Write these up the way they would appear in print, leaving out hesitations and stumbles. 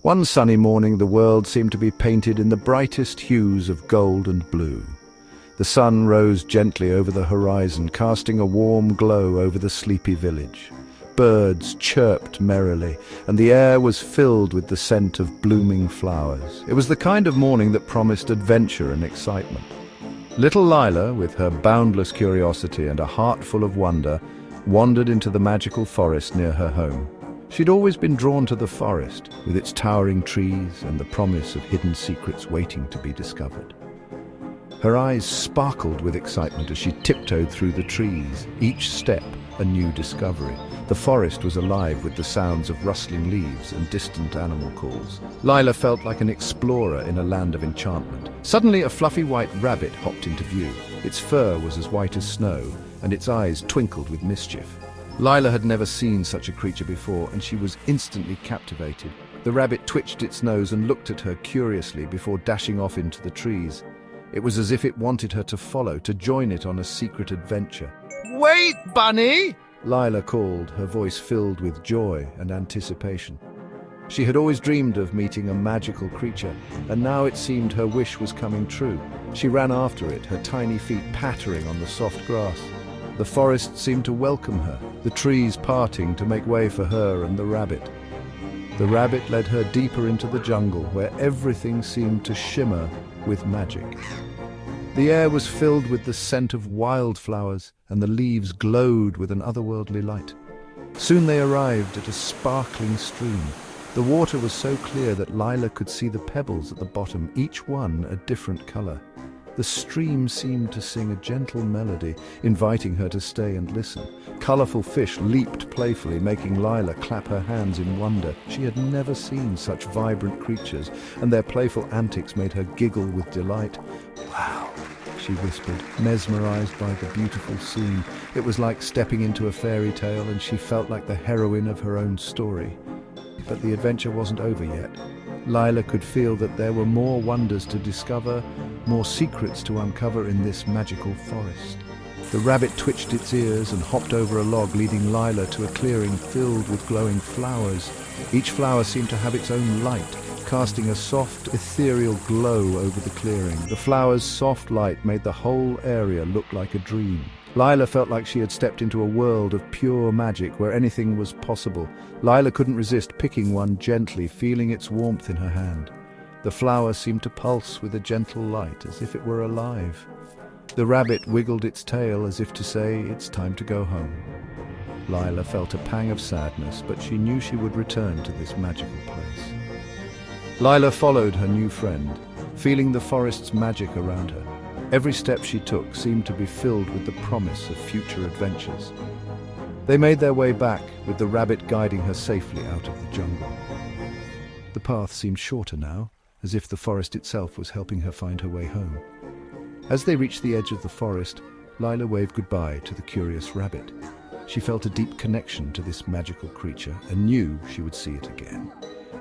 One sunny morning, the world seemed to be painted in the brightest hues of gold and blue. The sun rose gently over the horizon, casting a warm glow over the sleepy village. Birds chirped merrily, and the air was filled with the scent of blooming flowers. It was the kind of morning that promised adventure and excitement. Little Lila, with her boundless curiosity and a heart full of wonder, wandered into the magical forest near her home. She'd always been drawn to the forest, with its towering trees and the promise of hidden secrets waiting to be discovered. Her eyes sparkled with excitement as she tiptoed through the trees, each step a new discovery. The forest was alive with the sounds of rustling leaves and distant animal calls. Lila felt like an explorer in a land of enchantment. Suddenly, a fluffy white rabbit hopped into view. Its fur was as white as snow, and its eyes twinkled with mischief. Lila had never seen such a creature before, and she was instantly captivated. The rabbit twitched its nose and looked at her curiously before dashing off into the trees. It was as if it wanted her to follow, to join it on a secret adventure. "Wait, Bunny!" Lila called, her voice filled with joy and anticipation. She had always dreamed of meeting a magical creature, and now it seemed her wish was coming true. She ran after it, her tiny feet pattering on the soft grass. The forest seemed to welcome her, the trees parting to make way for her and the rabbit. The rabbit led her deeper into the jungle, where everything seemed to shimmer with magic. The air was filled with the scent of wildflowers, and the leaves glowed with an otherworldly light. Soon they arrived at a sparkling stream. The water was so clear that Lila could see the pebbles at the bottom, each one a different color. The stream seemed to sing a gentle melody, inviting her to stay and listen. Colorful fish leaped playfully, making Lila clap her hands in wonder. She had never seen such vibrant creatures, and their playful antics made her giggle with delight. "Wow," she whispered, mesmerized by the beautiful scene. It was like stepping into a fairy tale, and she felt like the heroine of her own story. But the adventure wasn't over yet. Lila could feel that there were more wonders to discover, more secrets to uncover in this magical forest. The rabbit twitched its ears and hopped over a log, leading Lila to a clearing filled with glowing flowers. Each flower seemed to have its own light, casting a soft, ethereal glow over the clearing. The flowers' soft light made the whole area look like a dream. Lila felt like she had stepped into a world of pure magic where anything was possible. Lila couldn't resist picking one gently, feeling its warmth in her hand. The flower seemed to pulse with a gentle light, as if it were alive. The rabbit wiggled its tail as if to say, "It's time to go home." Lila felt a pang of sadness, but she knew she would return to this magical place. Lila followed her new friend, feeling the forest's magic around her. Every step she took seemed to be filled with the promise of future adventures. They made their way back, with the rabbit guiding her safely out of the jungle. The path seemed shorter now, as if the forest itself was helping her find her way home. As they reached the edge of the forest, Lila waved goodbye to the curious rabbit. She felt a deep connection to this magical creature and knew she would see it again.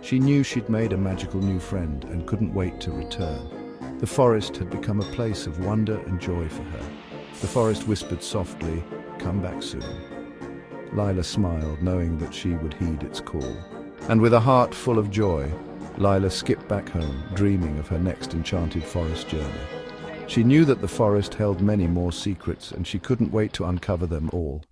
She knew she'd made a magical new friend and couldn't wait to return. The forest had become a place of wonder and joy for her. The forest whispered softly, "Come back soon." Lila smiled, knowing that she would heed its call. And with a heart full of joy, Lila skipped back home, dreaming of her next enchanted forest journey. She knew that the forest held many more secrets, and she couldn't wait to uncover them all.